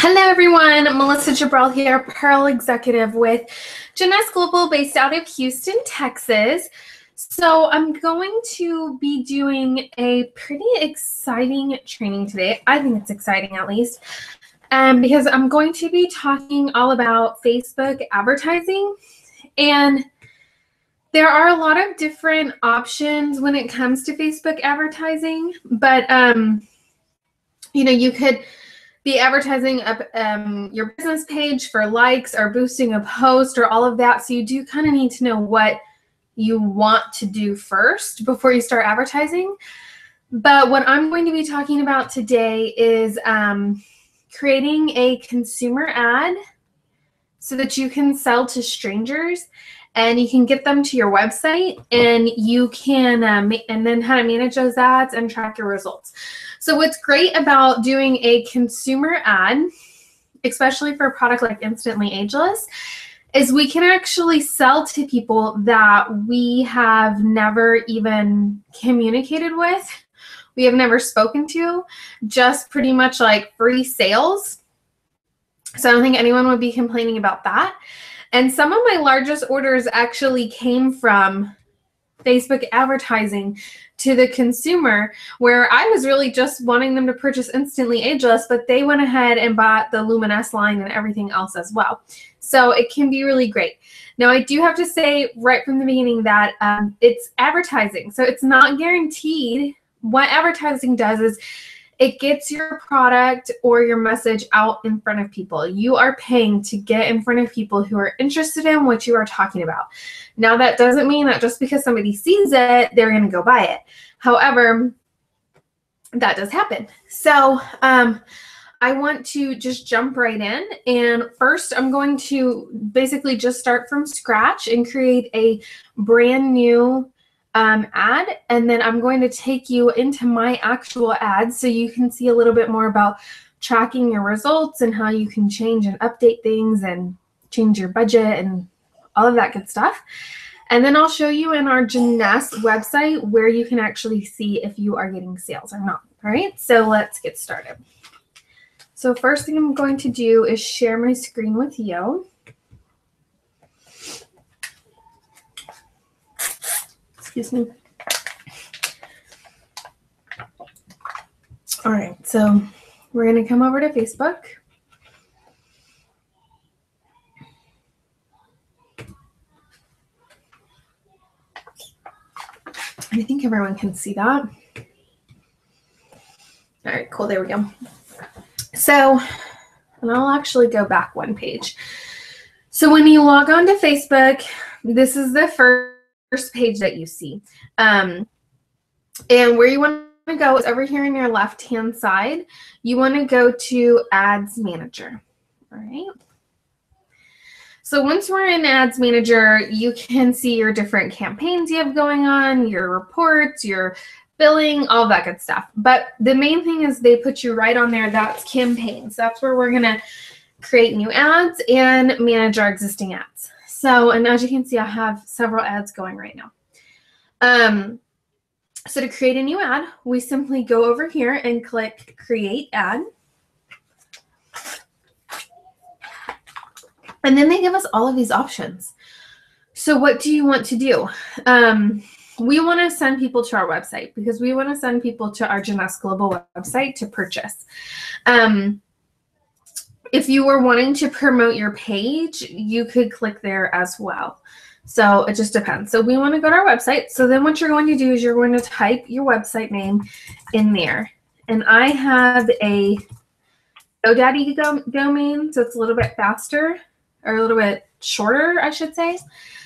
Hello everyone, Melissa Jabrell here, Pearl Executive with Jeunesse Global based out of Houston, Texas. So I'm going to be doing a pretty exciting training today. I think it's exciting at least, because I'm going to be talking all about Facebook advertising. And there are a lot of different options when it comes to Facebook advertising, but you could be advertising up your business page for likes or boosting a post or all of that. So you do kind of need to know what you want to do first before you start advertising. But what I'm going to be talking about today is creating a consumer ad so that you can sell to strangers and you can get them to your website, and you can and then how to manage those ads and track your results. So what's great about doing a consumer ad, especially for a product like Instantly Ageless, is we can actually sell to people that we have never even communicated with, we have never spoken to, just pretty much like free sales. So I don't think anyone would be complaining about that. And some of my largest orders actually came from Facebook advertising to the consumer, where I was really just wanting them to purchase Instantly Ageless, but they went ahead and bought the Luminesce line and everything else as well. So it can be really great. Now, I do have to say right from the beginning that it's advertising, so it's not guaranteed. What advertising does is it gets your product or your message out in front of people. You are paying to get in front of people who are interested in what you are talking about. Now, that doesn't mean that just because somebody sees it, they're going to go buy it. However, that does happen. So I want to just jump right in. And first, I'm going to basically just start from scratch and create a brand new ad, and then I'm going to take you into my actual ad so you can see a little bit more about tracking your results and how you can change and update things and change your budget and all of that good stuff. And then I'll show you in our Jeunesse website where you can actually see if you are getting sales or not. All right, so let's get started. So first thing I'm going to do is share my screen with you. Excuse me. All right, so we're going to come over to Facebook. I think everyone can see that. All right, cool, there we go. So, and I'll actually go back one page. So when you log on to Facebook, this is the first page that you see. And where you want to go is over here on your left-hand side. You want to go to Ads Manager. All right. So once we're in Ads Manager, you can see your different campaigns you have going on, your reports, your billing, all that good stuff. But the main thing is they put you right on there. That's campaigns. That's where we're going to create new ads and manage our existing ads. So, and as you can see, I have several ads going right now. So to create a new ad, we simply go over here and click Create Ad. And then they give us all of these options. So what do you want to do? We want to send people to our website because we want to send people to our Jeunesse Global website to purchase. If you were wanting to promote your page, you could click there as well. So it just depends. So we want to go to our website. So then what you're going to do is you're going to type your website name in there. And I have a GoDaddy domain, so it's a little bit faster or a little bit shorter, I should say.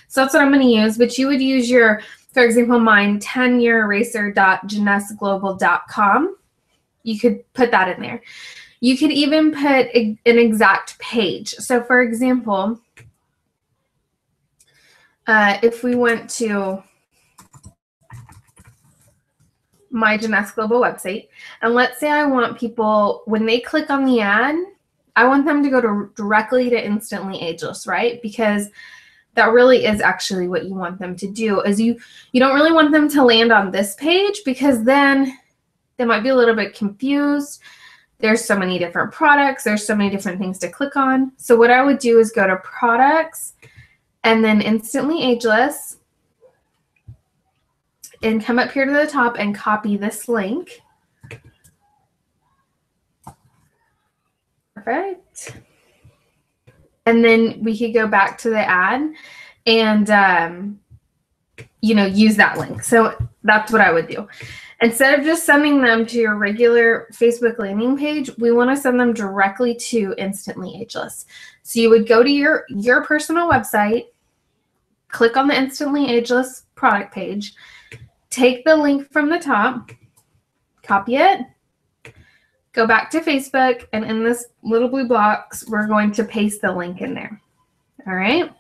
So that's what I'm going to use. But you would use your, for example, mine, 10yeareracer.JeunесseGlobal.com. You could put that in there. You could even put an exact page. So for example, if we went to my Jeunesse Global website, and let's say I want people, when they click on the ad, I want them to go directly to Instantly Ageless, right? Because that really is actually what you want them to do, is you don't really want them to land on this page, because then they might be a little bit confused. There's so many different products. There's so many different things to click on. So what I would do is go to products and then Instantly Ageless and come up here to the top and copy this link. Perfect. And then we could go back to the ad and, you know, use that link. So that's what I would do. Instead of just sending them to your regular Facebook landing page, we want to send them directly to Instantly Ageless. So you would go to your personal website, click on the Instantly Ageless product page, take the link from the top, copy it, go back to Facebook, and in this little blue box, we're going to paste the link in there. All right.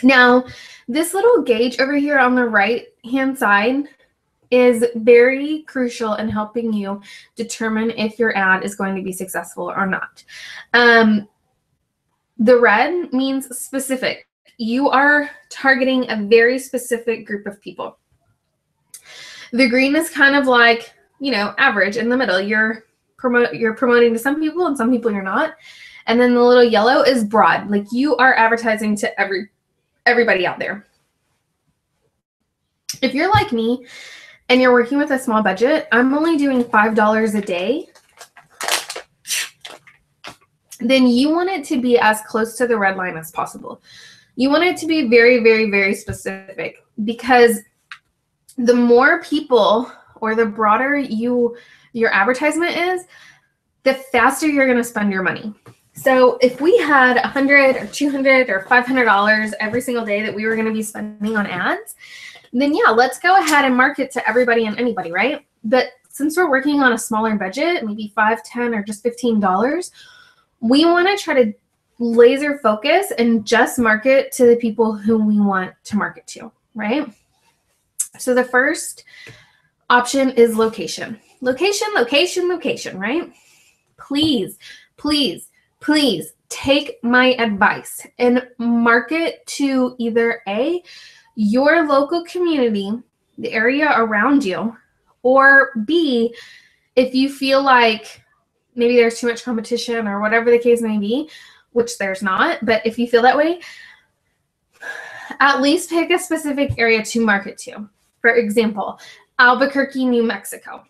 Now, this little gauge over here on the right-hand side is very crucial in helping you determine if your ad is going to be successful or not. The red means specific. You are targeting a very specific group of people. The green is kind of like, you know, average in the middle. You're promoting to some people and some people you're not. And then the little yellow is broad. Like you are advertising to everybody out there. If you're like me and you're working with a small budget, I'm only doing $5 a day, then you want it to be as close to the red line as possible. You want it to be very, very, very specific, because the more people or the broader your advertisement is, the faster you're going to spend your money. So if we had $100 or $200 or $500 every single day that we were going to be spending on ads, then yeah, let's go ahead and market to everybody and anybody, right? But since we're working on a smaller budget, maybe $5, $10, or just $15, we want to try to laser focus and just market to the people who we want to market to, right? So the first option is location. Location, location, location, right? Please, please, please take my advice and market to either A, your local community, the area around you, or B, if you feel like maybe there's too much competition or whatever the case may be, which there's not, but if you feel that way, at least pick a specific area to market to. For example, Albuquerque, New Mexico,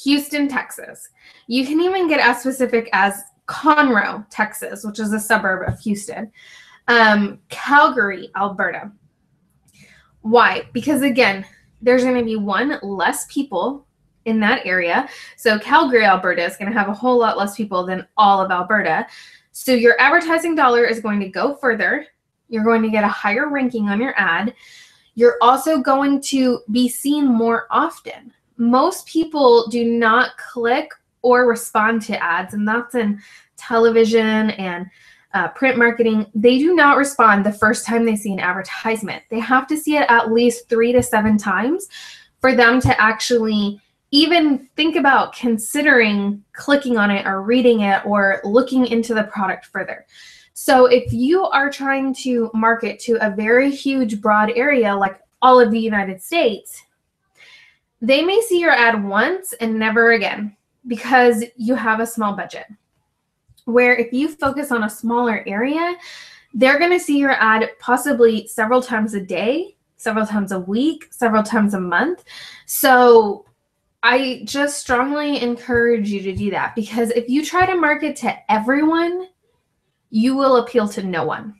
Houston, Texas. You can even get as specific as Conroe, Texas, which is a suburb of Houston. Calgary, Alberta. Why? Because again, there's going to be one, less people in that area. So Calgary, Alberta is going to have a whole lot less people than all of Alberta. So your advertising dollar is going to go further. You're going to get a higher ranking on your ad. You're also going to be seen more often. Most people do not click or respond to ads, and that's in television and print marketing. They do not respond the first time they see an advertisement. They have to see it at least 3 to 7 times for them to actually even think about considering clicking on it or reading it or looking into the product further. So if you are trying to market to a very huge, broad area like all of the United States, they may see your ad once and never again because you have a small budget. Where if you focus on a smaller area, they're going to see your ad possibly several times a day, several times a week, several times a month. So I just strongly encourage you to do that, because if you try to market to everyone, you will appeal to no one.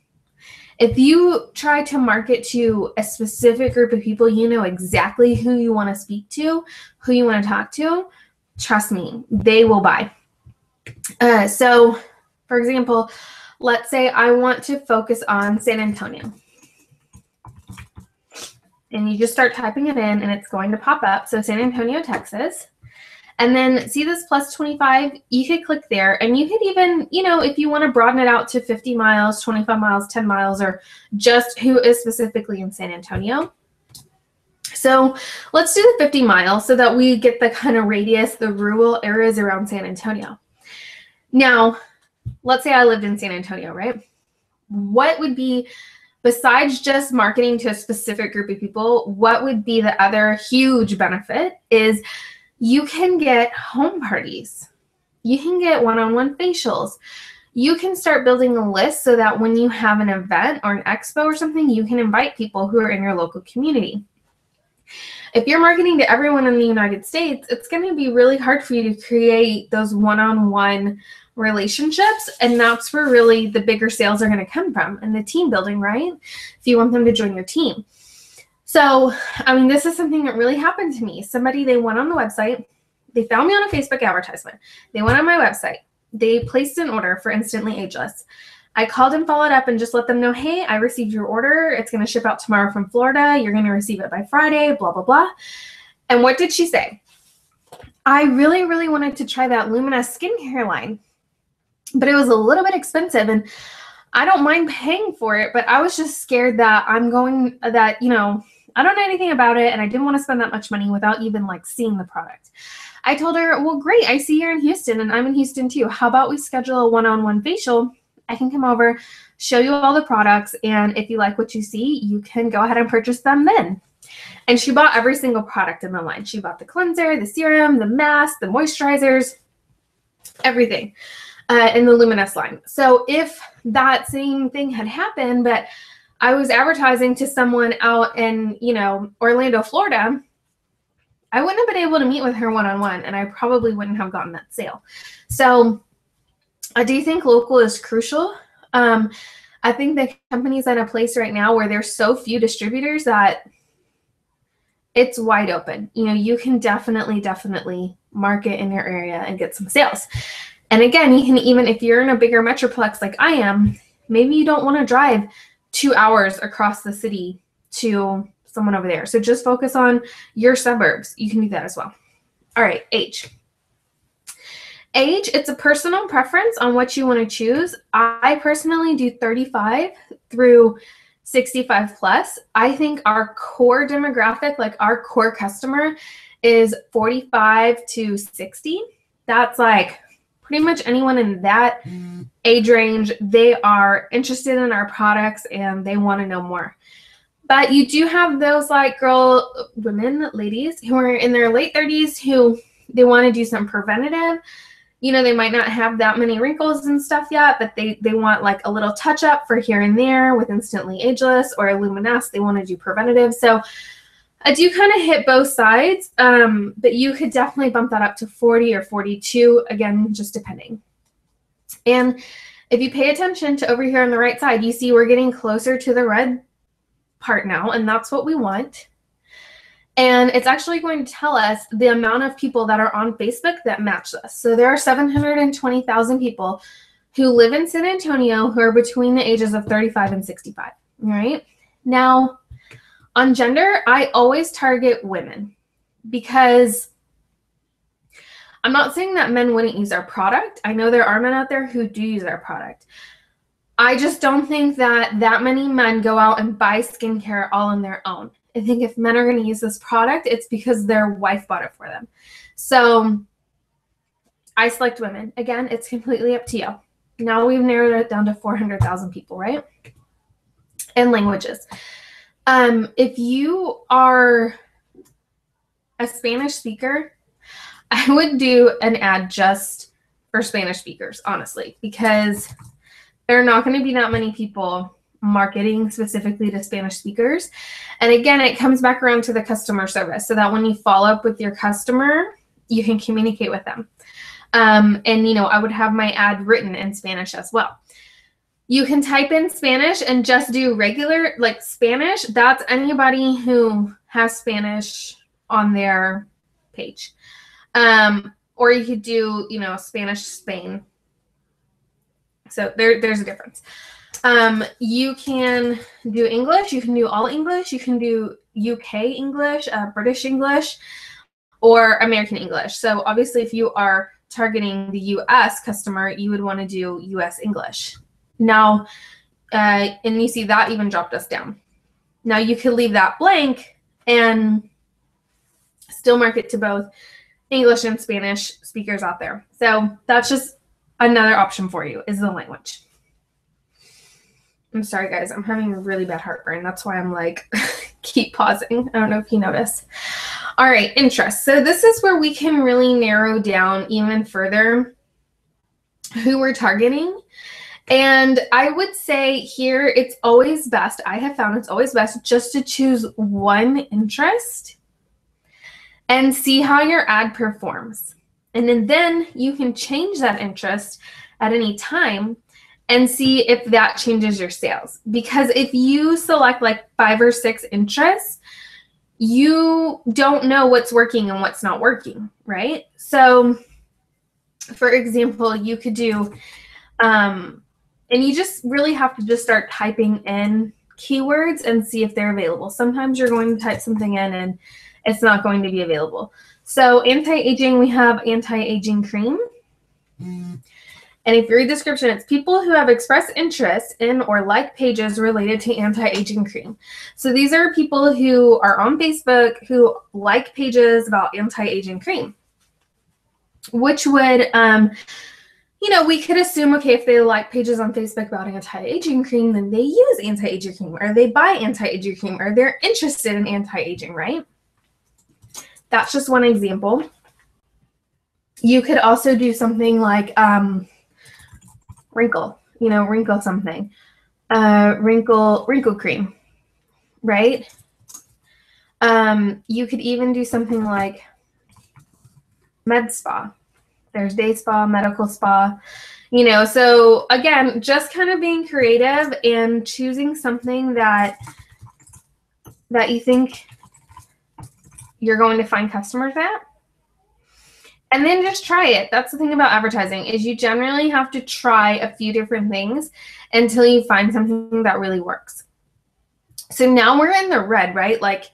If you try to market to a specific group of people, you know exactly who you want to speak to, who you want to talk to, trust me, they will buy. So, for example, let's say I want to focus on San Antonio. And you just start typing it in and it's going to pop up. So San Antonio, Texas. And then see this plus 25, you could click there, and you could even, you know, if you want to broaden it out to 50 miles, 25 miles, 10 miles, or just who is specifically in San Antonio. So let's do the 50 miles so that we get the kind of radius, the rural areas around San Antonio. Now, let's say I lived in San Antonio, right? What would be, besides just marketing to a specific group of people, what would be the other huge benefit is You can get home parties. You can get one-on-one facials. You can start building a list so that when you have an event or an expo or something, you can invite people who are in your local community. If you're marketing to everyone in the United States, it's going to be really hard for you to create those one-on-one relationships, and that's where really the bigger sales are going to come from, and the team building, right? If you want them to join your team. So, I mean, this is something that really happened to me. Somebody, they went on the website, they found me on a Facebook advertisement. They went on my website. They placed an order for Instantly Ageless. I called and followed up and just let them know, hey, I received your order. It's going to ship out tomorrow from Florida. You're going to receive it by Friday, blah, blah, blah. And what did she say? I really, really wanted to try that Luminous skincare line, but it was a little bit expensive, and I don't mind paying for it, but I was just scared that I don't know anything about it, and I didn't want to spend that much money without even like seeing the product. I told her, well, great. I see you're in Houston, and I'm in Houston too. How about we schedule a one-on-one facial? I can come over, show you all the products, and if you like what you see, you can go ahead and purchase them then. And she bought every single product in the line. She bought the cleanser, the serum, the mask, the moisturizers, everything in the Luminous line. So if that same thing had happened, but I was advertising to someone out in, Orlando, Florida, I wouldn't have been able to meet with her one-on-one, and I probably wouldn't have gotten that sale. So I do think local is crucial. I think the company's at a place right now where there's so few distributors that it's wide open. You can definitely market in your area and get some sales. And again, you can, even if you're in a bigger metroplex like I am, maybe you don't want to drive 2 hours across the city to someone over there. So just focus on your suburbs. You can do that as well. All right, age. Age, it's a personal preference on what you want to choose. I personally do 35 through 65 plus. I think our core demographic, like our core customer, is 45 to 60. That's like pretty much anyone in that age range. They are interested in our products and they want to know more. But you do have those like women, ladies who are in their late 30s who they want to do some preventative. They might not have that many wrinkles and stuff yet, but they want like a little touch up for here and there with Instantly Ageless or Luminous. They want to do preventative. So I do kind of hit both sides, but you could definitely bump that up to 40 or 42, again, just depending. And if you pay attention to over here on the right side, you see we're getting closer to the red part now, and that's what we want. And it's actually going to tell us the amount of people that are on Facebook that match us. So there are 720,000 people who live in San Antonio who are between the ages of 35 and 65, all right? Now, on gender, I always target women because I'm not saying that men wouldn't use our product. I know there are men out there who do use our product. I just don't think that many men go out and buy skincare all on their own. I think if men are going to use this product, it's because their wife bought it for them. So I select women. Again, it's completely up to you. Now we've narrowed it down to 400,000 people, right? And languages. If you are a Spanish speaker, I would do an ad just for Spanish speakers, honestly, because there are not going to be that many people marketing specifically to Spanish speakers. And again, it comes back around to the customer service so that when you follow up with your customer, you can communicate with them. And, I would have my ad written in Spanish as well. You can type in Spanish and just do regular, like Spanish. That's anybody who has Spanish on their page. Or you could do, Spanish Spain. So there's a difference. You can do English. You can do all English. You can do UK English, British English, or American English. So obviously, if you are targeting the US customer, you would want to do US English. Now, and you see that even dropped us down. Now you could leave that blank and still market to both English and Spanish speakers out there. So that's just another option for you, is the language. I'm sorry, guys. I'm having a really bad heartburn. That's why I'm like, keep pausing. I don't know if you notice. All right, interest. So this is where we can really narrow down even further who we're targeting. And I would say here it's always best, I have found it's always best just to choose one interest and see how your ad performs. And then you can change that interest at any time and see if that changes your sales. Because if you select like 5 or 6 interests, you don't know what's working and what's not working, right? So for example, you could do, and you just really have to just start typing in keywords and see if they're available. Sometimes you're going to type something in and it's not going to be available. So anti-aging, we have anti-aging cream. And if you read the description, it's people who have expressed interest in or like pages related to anti-aging cream. So these are people who are on Facebook who like pages about anti-aging cream, which would, you know, we could assume, okay, if they like pages on Facebook about anti-aging cream, then they use anti-aging cream, or they buy anti-aging cream, or they're interested in anti-aging, right? That's just one example. You could also do something like wrinkle, you know, wrinkle something, wrinkle cream, right? You could even do something like med spa. There's day spa, medical spa, you know. So again, just kind of being creative and choosing something that you think you're going to find customers at. And then just try it. That's the thing about advertising, is you generally have to try a few different things until you find something that really works. So now we're in the red, right? Like,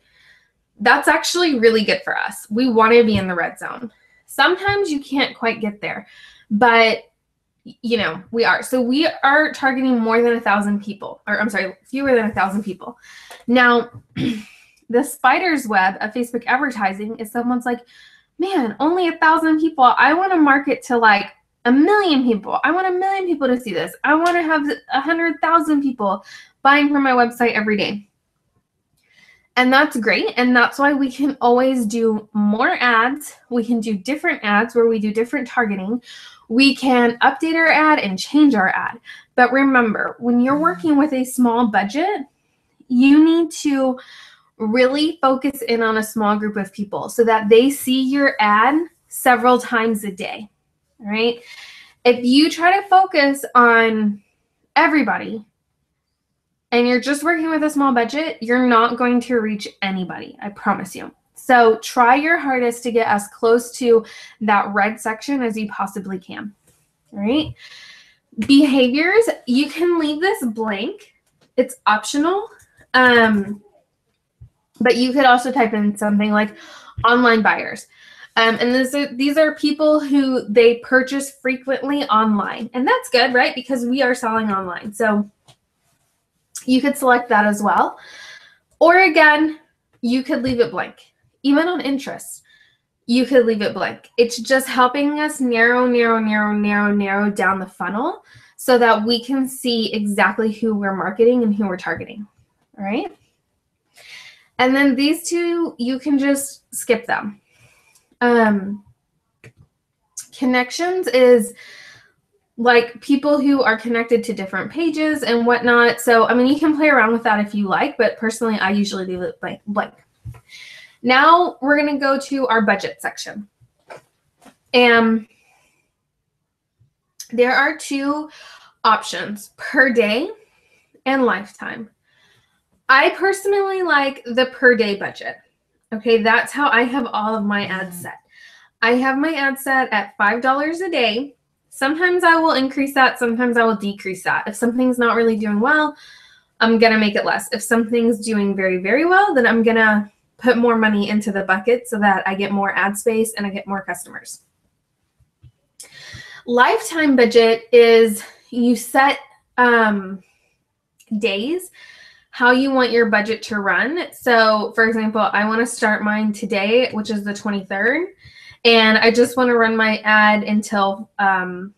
that's actually really good for us. We want to be in the red zone. Sometimes you can't quite get there, but you know, we are. So we are targeting more than 1,000 people, or I'm sorry, fewer than 1,000 people. Now, the spider's web of Facebook advertising is someone's like, man, only 1,000 people. I want to market to like 1 million people. I want 1 million people to see this. I want to have 100,000 people buying from my website every day. And that's great. And that's why we can always do more ads. We can do different ads where we do different targeting. We can update our ad and change our ad. But remember, when you're working with a small budget, you need to really focus in on a small group of people so that they see your ad several times a day, right? If you try to focus on everybody and you're just working with a small budget, you're not going to reach anybody, I promise you. So try your hardest to get as close to that red section as you possibly can, all right? Behaviors, you can leave this blank. It's optional. But you could also type in something like online buyers. And these are people who they purchase frequently online. And that's good, right? Because we are selling online. So you could select that as well. Or again, you could leave it blank. Even on interest, you could leave it blank. It's just helping us narrow down the funnel so that we can see exactly who we're marketing and who we're targeting, all right? And then these two, you can just skip them. Connections is like people who are connected to different pages and whatnot. So, I mean, you can play around with that if you like, but personally, I usually leave it blank. Now we're going to go to our budget section. And there are 2 options, per day and lifetime. I personally like the per day budget. Okay, that's how I have all of my ads set. I have my ad set at $5 a day. Sometimes I will increase that. Sometimes I will decrease that. If something's not really doing well, I'm going to make it less. If something's doing very, very well, then I'm going to put more money into the bucket so that I get more ad space and I get more customers. Lifetime budget is you set days, how you want your budget to run. So for example, I want to start mine today, which is the 23rd. And I just want to run my ad until the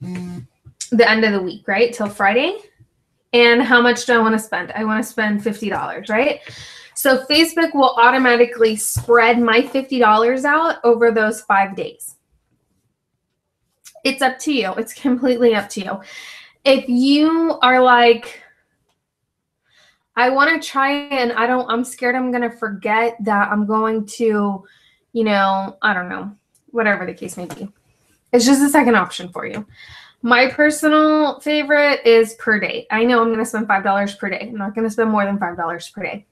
end of the week, right? Till Friday. And how much do I want to spend? I want to spend $50, right? So Facebook will automatically spread my $50 out over those 5 days. It's up to you. It's completely up to you. If you are like, I want to try and I'm scared I'm going to forget that I'm going to, I don't know, whatever the case may be. It's just a second option for you. My personal favorite is per day. I know I'm going to spend $5 per day. I'm not going to spend more than $5 per day.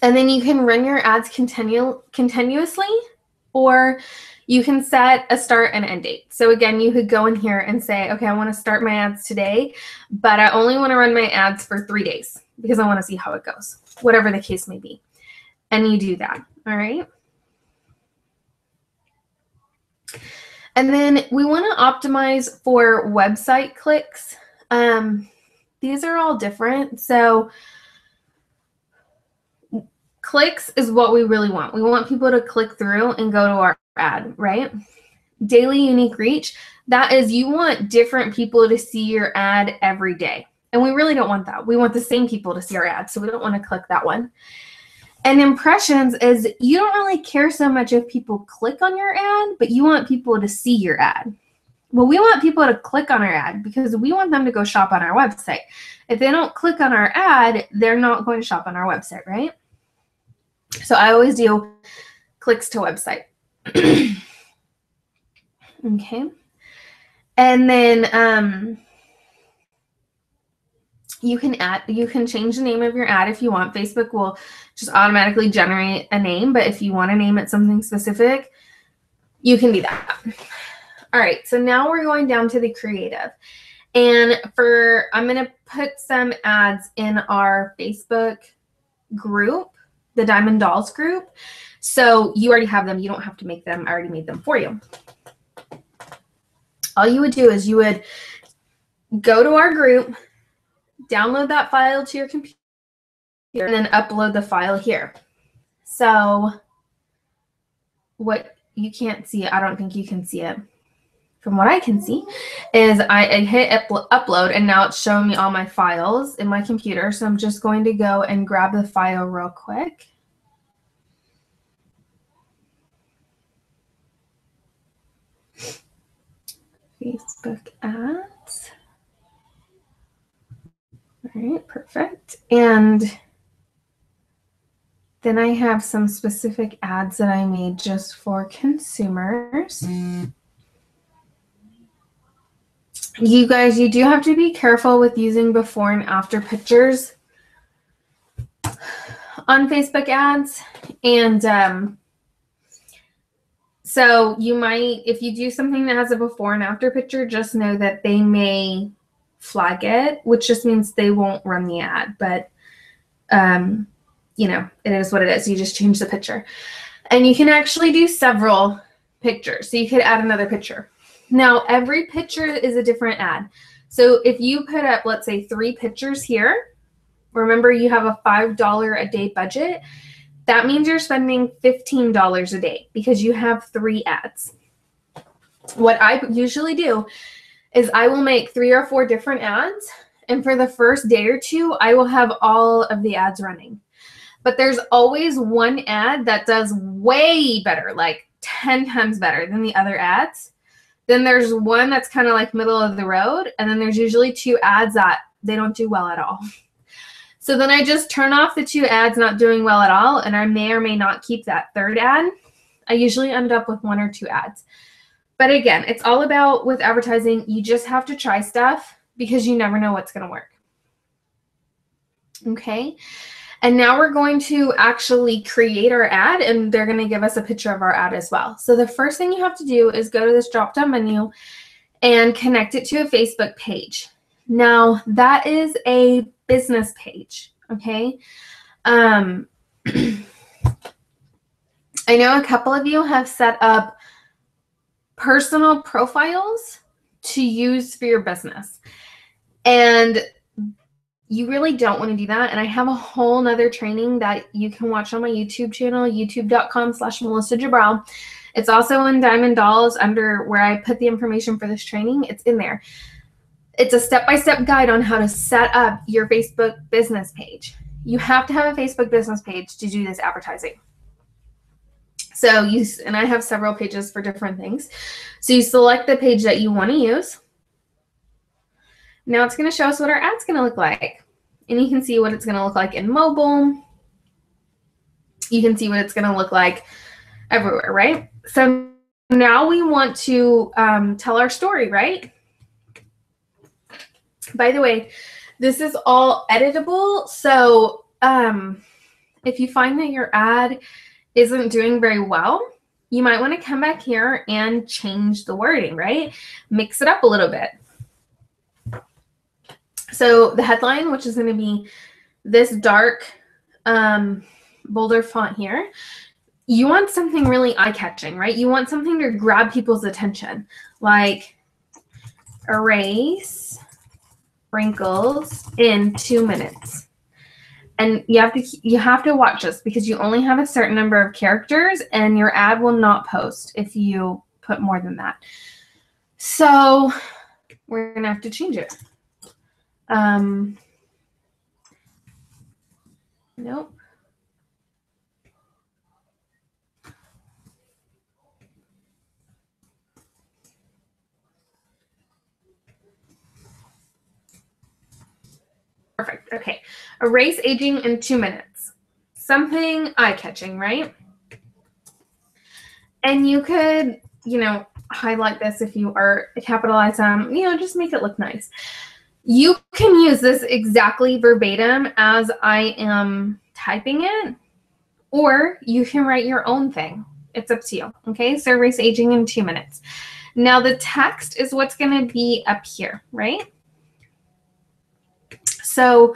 And then you can run your ads continuously, or you can set a start and end date. So again, you could go in here and say, okay, I want to start my ads today, but I only want to run my ads for 3 days because I want to see how it goes, whatever the case may be. And you do that, all right? And then we want to optimize for website clicks. These are all different. So clicks is what we really want. We want people to click through and go to our ad, right? Daily unique reach, that is, you want different people to see your ad every day. And we really don't want that. We want the same people to see our ad, so we don't want to click that one. And impressions is, you don't really care so much if people click on your ad, but you want people to see your ad. Well, we want people to click on our ad because we want them to go shop on our website. If they don't click on our ad, they're not going to shop on our website, right? So I always do clicks to website. Okay. And then you can change the name of your ad if you want. Facebook will just automatically generate a name, but if you want to name it something specific, you can do that. All right, so now we're going down to the creative. And I'm going to put some ads in our Facebook group, the Diamond Dolls group. So you already have them. You don't have to make them. I already made them for you. All you would do is you would go to our group, download that file to your computer, and then upload the file here. So what you can't see, I don't think you can see it. From what I can see is I hit upload, and now it's showing me all my files in my computer. So I'm just going to go and grab the file real quick. Facebook ads. All right, perfect. And then I have some specific ads that I made just for consumers. You guys, you do have to be careful with using before and after pictures on Facebook ads. And so you might, if you do something that has a before and after picture, just know that they may flag it, which just means they won't run the ad. But, it is what it is. You just change the picture. And you can actually do several pictures. So you could add another picture. Now, every picture is a different ad. So if you put up, let's say, 3 pictures here, remember you have a $5 a day budget. That means you're spending $15 a day because you have 3 ads. What I usually do is I will make 3 or 4 different ads. And for the first day or 2, I will have all of the ads running. But there's always one ad that does way better, like 10 times better than the other ads. Then there's one that's kind of like middle of the road. And then there's usually 2 ads that they don't do well at all. So then I just turn off the 2 ads not doing well at all. And I may or may not keep that 3rd ad. I usually end up with 1 or 2 ads. But again, it's all about with advertising. You just have to try stuff because you never know what's going to work. Okay. And now we're going to actually create our ad, and they're going to give us a picture of our ad as well. So the first thing you have to do is go to this drop-down menu and connect it to a Facebook page. Now, that is a business page, okay? I know a couple of you have set up personal profiles to use for your business. And you really don't want to do that. And I have a whole nother training that you can watch on my YouTube channel, youtube.com/Melissa Jabral. It's also in Diamond Dolls under where I put the information for this training. It's in there. It's a step-by-step guide on how to set up your Facebook business page. you have to have a Facebook business page to do this advertising. So and I have several pages for different things. So you select the page that you want to use. Now it's going to show us what our ad's going to look like. And you can see what it's going to look like in mobile. You can see what it's going to look like everywhere, right? So now we want to tell our story, right? By the way, this is all editable. So if you find that your ad isn't doing very well, you might want to come back here and change the wording, right? Mix it up a little bit. So the headline, which is going to be this dark, bolder font here, you want something really eye-catching, right? You want something to grab people's attention, like erase wrinkles in 2 minutes. And you have to watch this because you only have a certain number of characters and your ad will not post if you put more than that. So we're going to have to change it. Nope. Perfect. Okay. Erase aging in 2 minutes. Something eye-catching, right? And you could, highlight this if you are capitalize them, just make it look nice. You can use this exactly verbatim as I am typing it, or you can write your own thing. It's up to you. Okay. So erase aging in 2 minutes. Now the text is what's going to be up here, right? So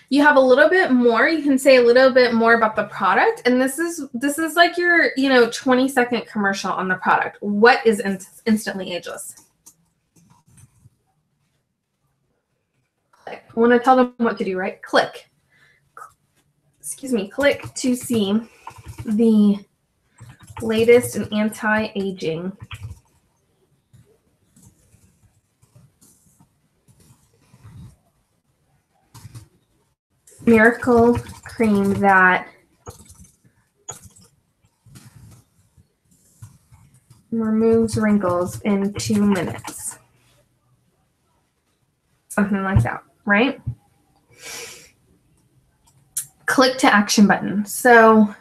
you have a little bit more. You can say a little bit more about the product. And this is like your, 20-second commercial on the product. What is instantly ageless? I want to tell them what to do, right? Click. Excuse me. Click to see the latest in anti-aging. Miracle cream that removes wrinkles in 2 minutes. Something like that, right? Click to action button. So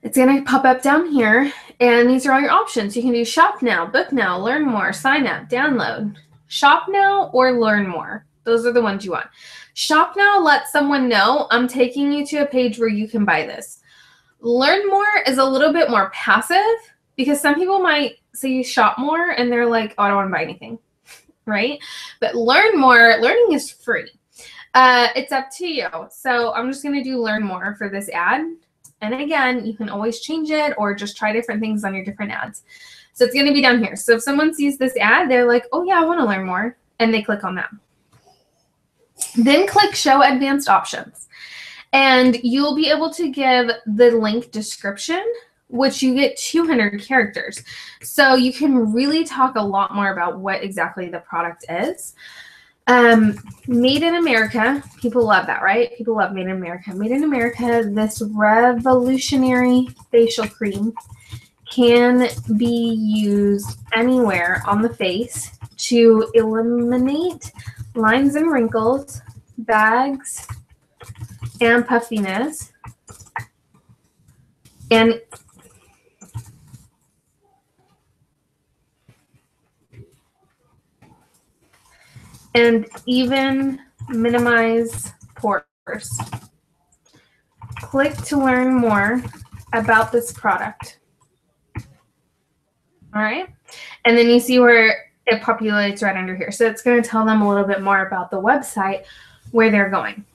it's going to pop up down here, and these are all your options. You can do shop now, book now, learn more, sign up, download. Shop now or learn more. Those are the ones you want. Shop now lets someone know I'm taking you to a page where you can buy this. Learn more is a little bit more passive because some people might say you shop more and they're like, oh, I don't want to buy anything, right? But learn more, learning is free. It's up to you. So I'm just going to do learn more for this ad. And again, you can always change it or just try different things on your different ads. So it's going to be down here. So if someone sees this ad, they're like, oh yeah, I want to learn more. And they click on that. Then click show advanced options. And you'll be able to give the link description, which you get 200 characters. So you can really talk a lot more about what exactly the product is. Made in America, people love that, right? People love Made in America. Made in America, this revolutionary facial cream can be used anywhere on the face to eliminate lines and wrinkles, bags, and puffiness. And even minimize pores. Click to learn more about this product. All right. And then you see where it populates right under here. So it's going to tell them a little bit more about the website where they're going.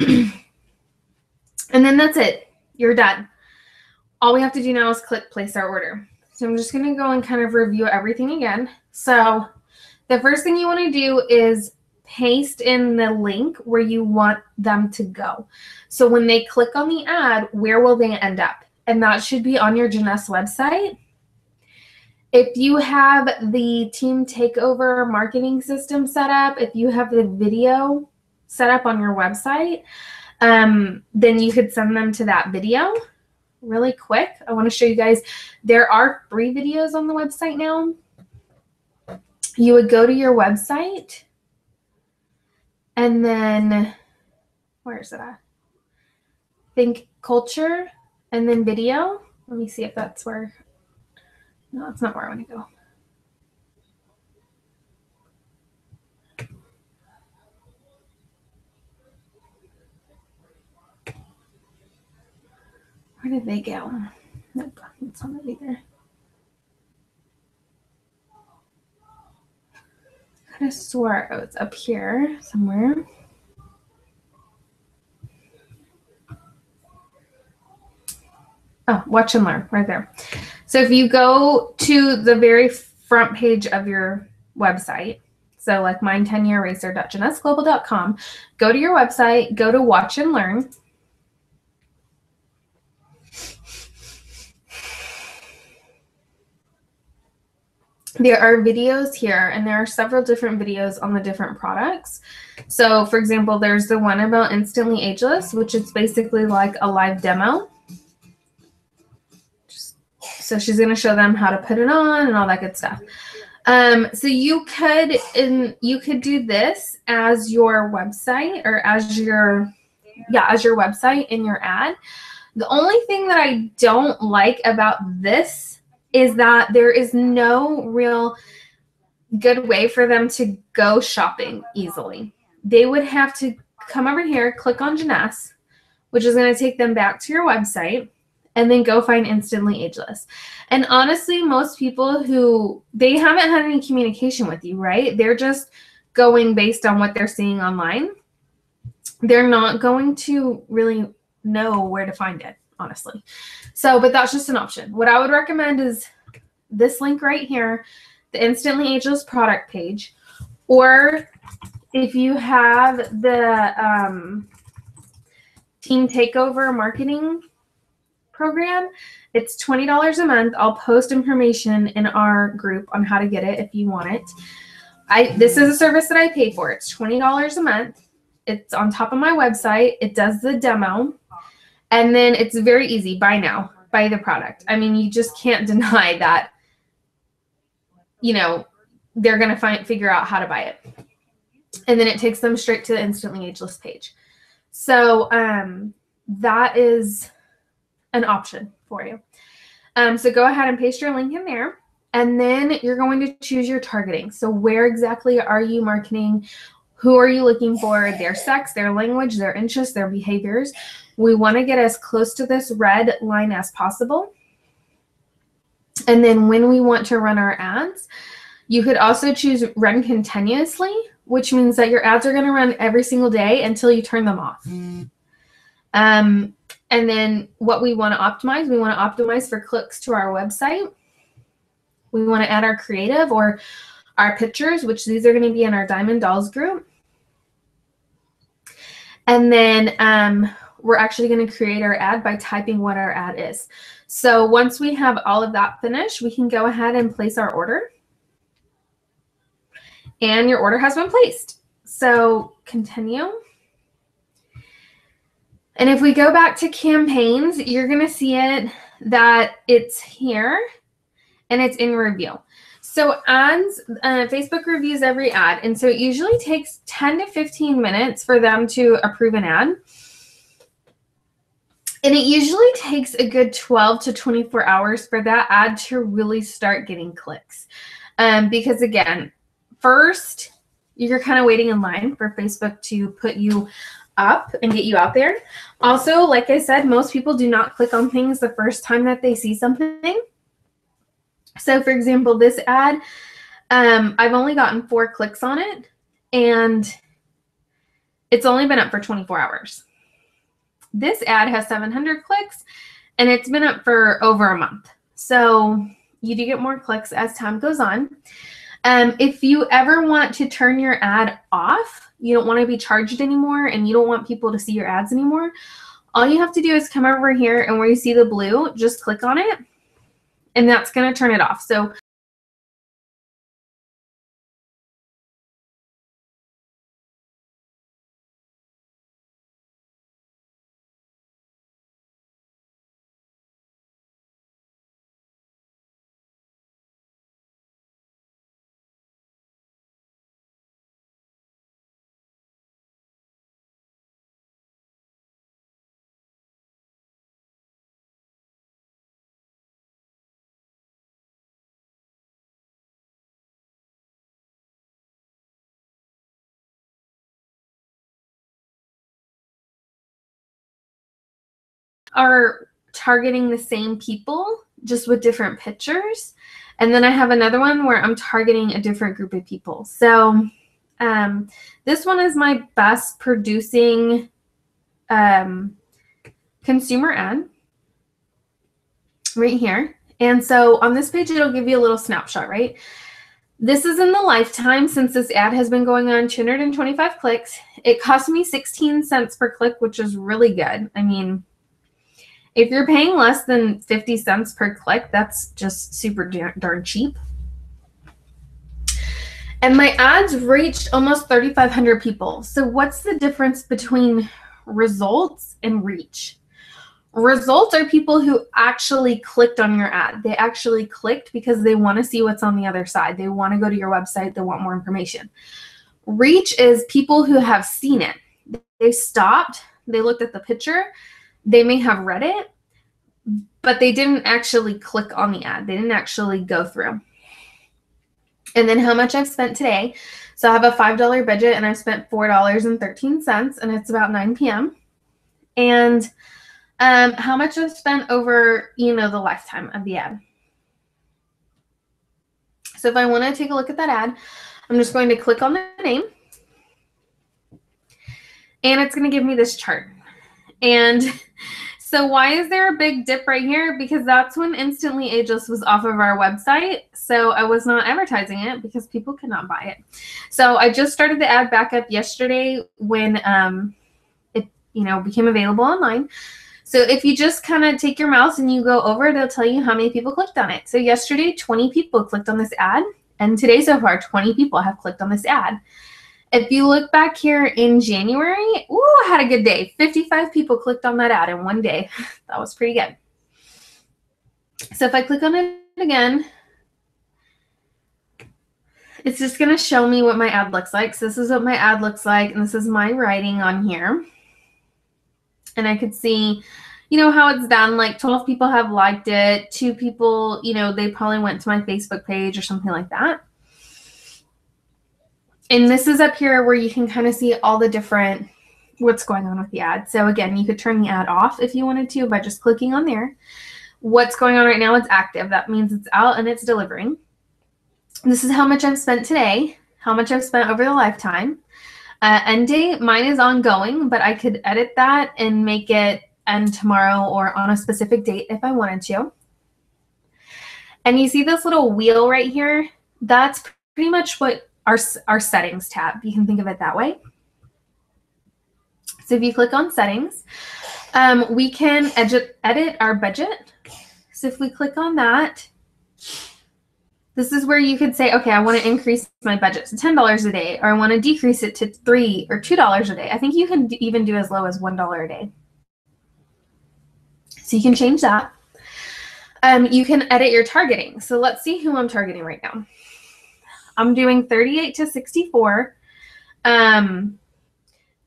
And then that's it. You're done. All we have to do now is click place our order. So I'm just going to go and kind of review everything again. So the first thing you want to do is paste in the link where you want them to go. So when they click on the ad, where will they end up? And that should be on your Janesse website. If you have the team takeover marketing system set up, if you have the video set up on your website, then you could send them to that video really quick. I want to show you guys, there are free videos on the website now. You would go to your website and then, where is it at? Think culture and then video. Let me see if that's where, no, that's not where I want to go. Where did they go? Nope, it's not it either. I could have swore, oh, it's up here somewhere. Oh, watch and learn right there. So if you go to the very front page of your website, so like mine10yearracer.jeunessglobal.com, go to your website, go to watch and learn. There are videos here, and there are several different videos on the different products. So for example, there's the one about Instantly Ageless, which is basically like a live demo. So she's going to show them how to put it on and all that good stuff. So you could do this as your website, or as your website in your ad. The only thing that I don't like about this is that there is no real good way for them to go shopping easily. They would have to come over here, click on Jeunesse, which is going to take them back to your website, and then go find Instantly Ageless. And honestly, most people they haven't had any communication with you, right? They're just going based on what they're seeing online. They're not going to really know where to find it, honestly. So, but that's just an option. What I would recommend is this link right here, the Instantly Ageless product page, or if you have the Team Takeover marketing program, it's $20 a month. I'll post information in our group on how to get it if you want it. This is a service that I pay for. It's $20 a month. It's on top of my website. It does the demo, and then it's very easy. Buy now, buy the product. I mean, you just can't deny that, you know, they're going to figure out how to buy it. And then it takes them straight to the Instantly Ageless page. So that is an option for you. So go ahead and paste your link in there, and then you're going to choose your targeting. So where exactly are you marketing? Who are you looking for? Their sex, their language, their interests, their behaviors. We want to get as close to this red line as possible. And then when we want to run our ads, you could also choose run continuously, which means that your ads are going to run every single day until you turn them off. And then what we want to optimize, we want to optimize for clicks to our website. We want to add our creative or our pictures, which these are going to be in our Diamond Dolls group. And then we're actually going to create our ad by typing what our ad is. So once we have all of that finished, we can go ahead and place our order. And your order has been placed. So continue. And if we go back to campaigns, you're going to see it that it's here and it's in review. So ads, Facebook reviews every ad. And so it usually takes 10 to 15 minutes for them to approve an ad. And it usually takes a good 12 to 24 hours for that ad to really start getting clicks. Because again, first, you're kind of waiting in line for Facebook to put you up and get you out there. Also, like I said, most people do not click on things the first time that they see something. So for example, this ad, I've only gotten 4 clicks on it, and it's only been up for 24 hours. This ad has 700 clicks, and it's been up for over a month. So you do get more clicks as time goes on. If you ever want to turn your ad off, you don't want to be charged anymore, and you don't want people to see your ads anymore, all you have to do is come over here, and where you see the blue, just click on it, and that's going to turn it off. So are targeting the same people, just with different pictures. And then I have another one where I'm targeting a different group of people. So this one is my best producing consumer ad right here. And so on this page, it'll give you a little snapshot, right? This is in the lifetime since this ad has been going on, 225 clicks. It cost me 16 cents per click, which is really good. I mean, if you're paying less than 50 cents per click, that's just super darn cheap. And my ads reached almost 3,500 people. So what's the difference between results and reach? Results are people who actually clicked on your ad. They actually clicked because they want to see what's on the other side. They want to go to your website. They want more information. Reach is people who have seen it. They stopped. They looked at the picture. They may have read it, but they didn't actually click on the ad. They didn't actually go through. And then how much I've spent today. So I have a $5 budget and I've spent $4.13 and it's about 9 p.m. And how much I've spent over, the lifetime of the ad. So if I want to take a look at that ad, I'm just going to click on the name and it's going to give me this chart. And so why is there a big dip right here? Because that's when Instantly Ageless was off of our website. So I was not advertising it because people could not buy it. So I just started the ad back up yesterday when it became available online. So if you just kind of take your mouse and you go over, it'll tell you how many people clicked on it. So yesterday, 20 people clicked on this ad. And today so far, 20 people have clicked on this ad. If you look back here in January, I had a good day. 55 people clicked on that ad in one day. That was pretty good. So if I click on it again, it's just going to show me what my ad looks like. So this is what my ad looks like, and this is my writing on here. And I could see, how it's done. Like 12 people have liked it. 2 people, they probably went to my Facebook page or something like that. And this is up here where you can kind of see all the different, what's going on with the ad. So again, you could turn the ad off if you wanted to by just clicking on there. What's going on right now, it's active. That means it's out and it's delivering. This is how much I've spent today, how much I've spent over the lifetime. End date, mine is ongoing, but I could edit that and make it end tomorrow or on a specific date if I wanted to. And you see this little wheel right here? That's pretty much what our settings tab. You can think of it that way. So if you click on settings, we can edit our budget. So if we click on that, this is where you could say, okay, I want to increase my budget to $10 a day, or I want to decrease it to $3 or $2 a day. I think you can even do as low as $1 a day. So you can change that. You can edit your targeting. So let's see who I'm targeting right now. I'm doing 38 to 64. And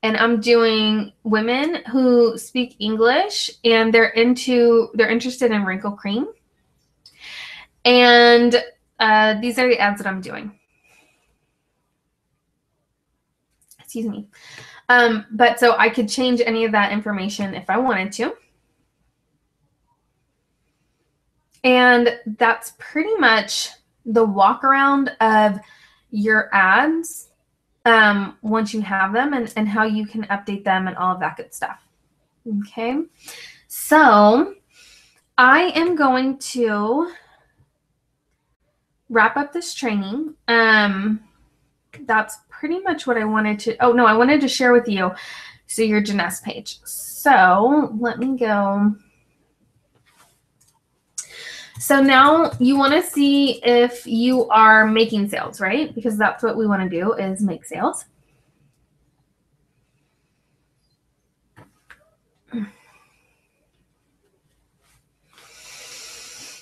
I'm doing women who speak English and they're interested in wrinkle cream. And these are the ads that I'm doing. Excuse me. But so I could change any of that information if I wanted to. And that's pretty much the walk around of your ads once you have them and how you can update them and all of that good stuff. Okay. So I am going to wrap up this training. That's pretty much what I wanted to, I wanted to share with you. So your Janess page. So let me go. So now you want to see if you are making sales, right? Because that's what we want to do is make sales.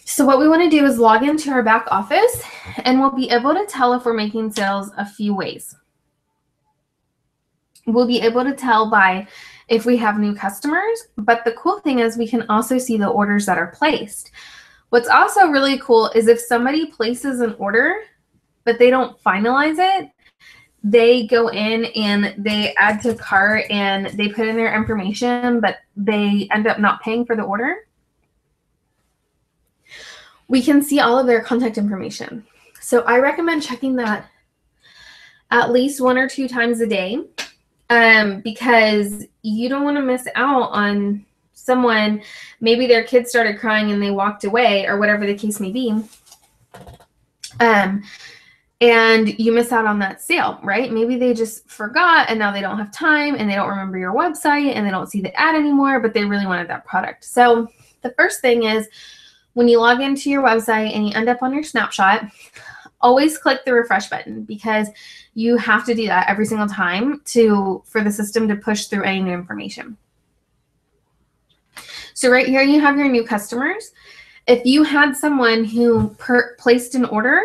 So what we want to do is log into our back office and we'll be able to tell if we're making sales a few ways. We'll be able to tell by if we have new customers, but the cool thing is we can also see the orders that are placed. What's also really cool is if somebody places an order, but they don't finalize it, they go in and they add to cart and they put in their information, but they end up not paying for the order, we can see all of their contact information. So I recommend checking that at least 1 or 2 times a day, because you don't want to miss out on someone. Maybe their kid started crying and they walked away, or whatever the case may be. And you miss out on that sale, right? Maybe they just forgot and now they don't have time and they don't remember your website and they don't see the ad anymore, but they really wanted that product. So the first thing is, when you log into your website and you end up on your snapshot, always click the refresh button, because you have to do that every single time for the system to push through any new information. So right here you have your new customers. If you had someone who placed an order,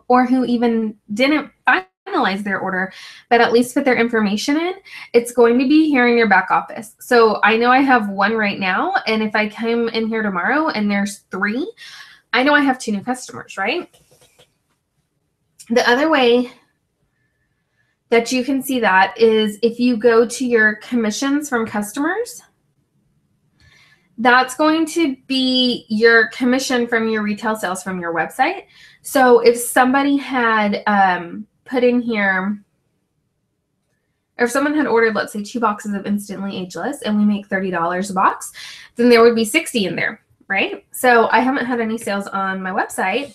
or who even didn't finalize their order, but at least put their information in, it's going to be here in your back office. So I know I have 1 right now, and if I come in here tomorrow and there's 3, I know I have 2 new customers, right? The other way that you can see that is if you go to your commissions from customers. That's going to be your commission from your retail sales from your website. So if somebody had put in here, or if someone had ordered, let's say 2 boxes of Instantly Ageless, and we make $30 a box, then there would be 60 in there, right? So I haven't had any sales on my website.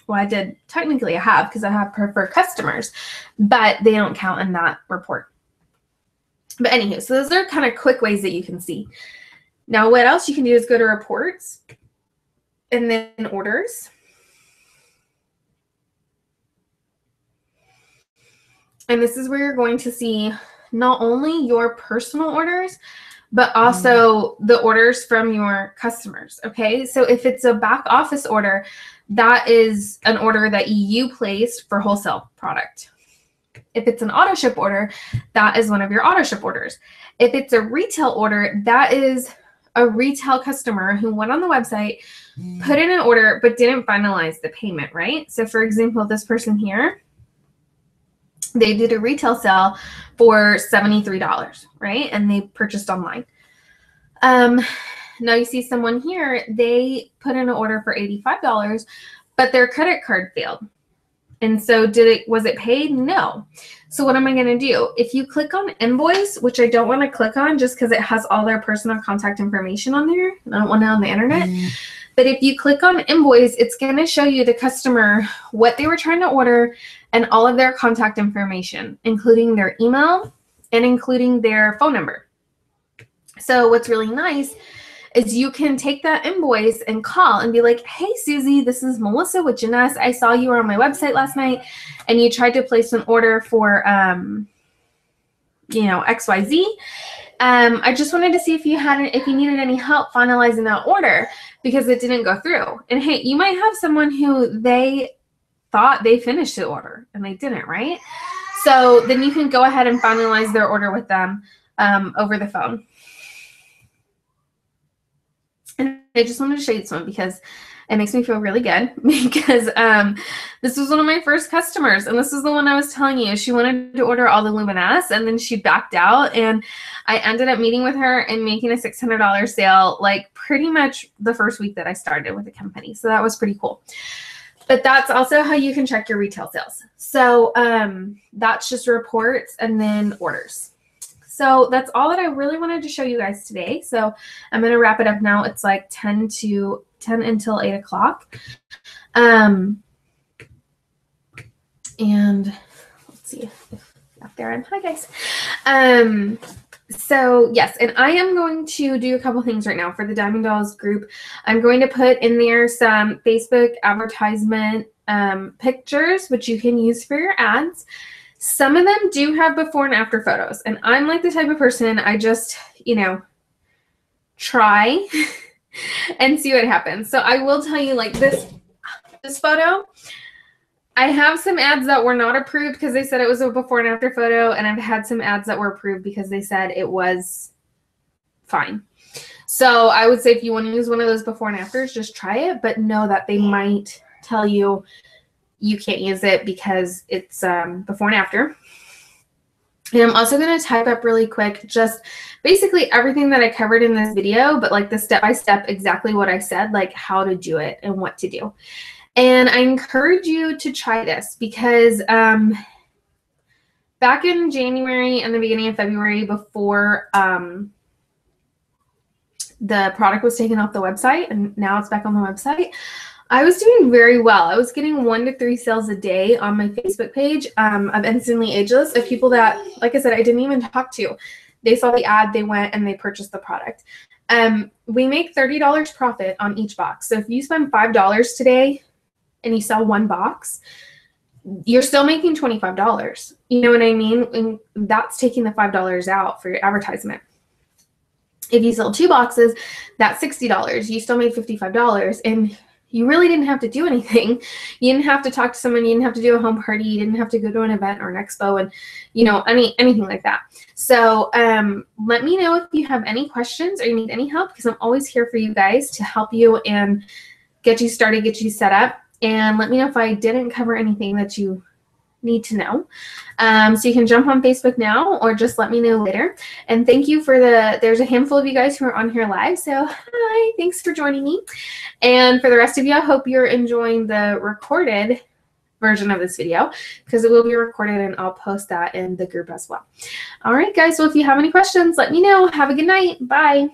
Well, I did, technically I have, because I have preferred customers, but they don't count in that report. But anywho, so those are kind of quick ways that you can see. Now, what else you can do is go to reports and then orders. And this is where you're going to see not only your personal orders, but also the orders from your customers. Okay, so if it's a back office order, that is an order that you placed for wholesale product. If it's an auto ship order, that is one of your auto ship orders. If it's a retail order, that is a retail customer who went on the website, put in an order, but didn't finalize the payment, right? So for example, this person here, they did a retail sale for $73, right? And they purchased online. Now you see someone here, they put in an order for $85, but their credit card failed. And so was it paid? No. So what am I going to do? If you click on invoice, which I don't want to click on just because it has all their personal contact information on there, and I don't want it on the internet. But if you click on invoice, it's going to show you the customer, what they were trying to order, and all of their contact information, including their email and including their phone number. So what's really nice is you can take that invoice and call and be like, hey, Susie, this is Melissa with Jeunesse. I saw you were on my website last night and you tried to place an order for, XYZ. I just wanted to see if you needed any help finalizing that order because it didn't go through. And hey, you might have someone who they thought they finished the order and they didn't, right? So then you can go ahead and finalize their order with them over the phone. And I just wanted to show you this one because it makes me feel really good because this was one of my first customers. And this is the one I was telling you. She wanted to order all the Luminesce and then she backed out. And I ended up meeting with her and making a $600 sale like pretty much the first week that I started with the company. So that was pretty cool. But that's also how you can check your retail sales. So that's just reports and then orders. So that's all that I really wanted to show you guys today. So I'm going to wrap it up now. It's like 10 until 8 o'clock. And let's see if up there I'm. Hi, guys. So yes, and I am going to do a couple things right now for the Diamond Dolls group. I'm going to put in there some Facebook advertisement pictures, which you can use for your ads. Some of them do have before and after photos. And I'm like the type of person, I just, try and see what happens. So I will tell you like this photo, I have some ads that were not approved because they said it was a before and after photo. And I've had some ads that were approved because they said it was fine. So I would say if you want to use one of those before and afters, just try it, but know that they might tell you, you can't use it because it's before and after. And I'm also going to type up really quick just basically everything that I covered in this video, but like the step-by-step exactly what I said, like how to do it and what to do. And I encourage you to try this because back in January and the beginning of February, before the product was taken off the website and now it's back on the website, I was doing very well. I was getting 1 to 3 sales a day on my Facebook page of Instantly Ageless, of people that, like I said, I didn't even talk to. They saw the ad, they went and they purchased the product. We make $30 profit on each box. So if you spend $5 today and you sell 1 box, you're still making $25. You know what I mean? And that's taking the $5 out for your advertisement. If you sell 2 boxes, that's $60. You still made $55. And you really didn't have to do anything. You didn't have to talk to someone. You didn't have to do a home party. You didn't have to go to an event or an expo and, you know, anything like that. So let me know if you have any questions or you need any help, because I'm always here for you guys to help you and get you started, get you set up. And let me know if I didn't cover anything that you need to know. So you can jump on Facebook now or just let me know later. And thank you for there's a handful of you guys who are on here live. So hi, thanks for joining me. And for the rest of you, I hope you're enjoying the recorded version of this video, because it will be recorded and I'll post that in the group as well. All right, guys. Well, if you have any questions, let me know. Have a good night. Bye.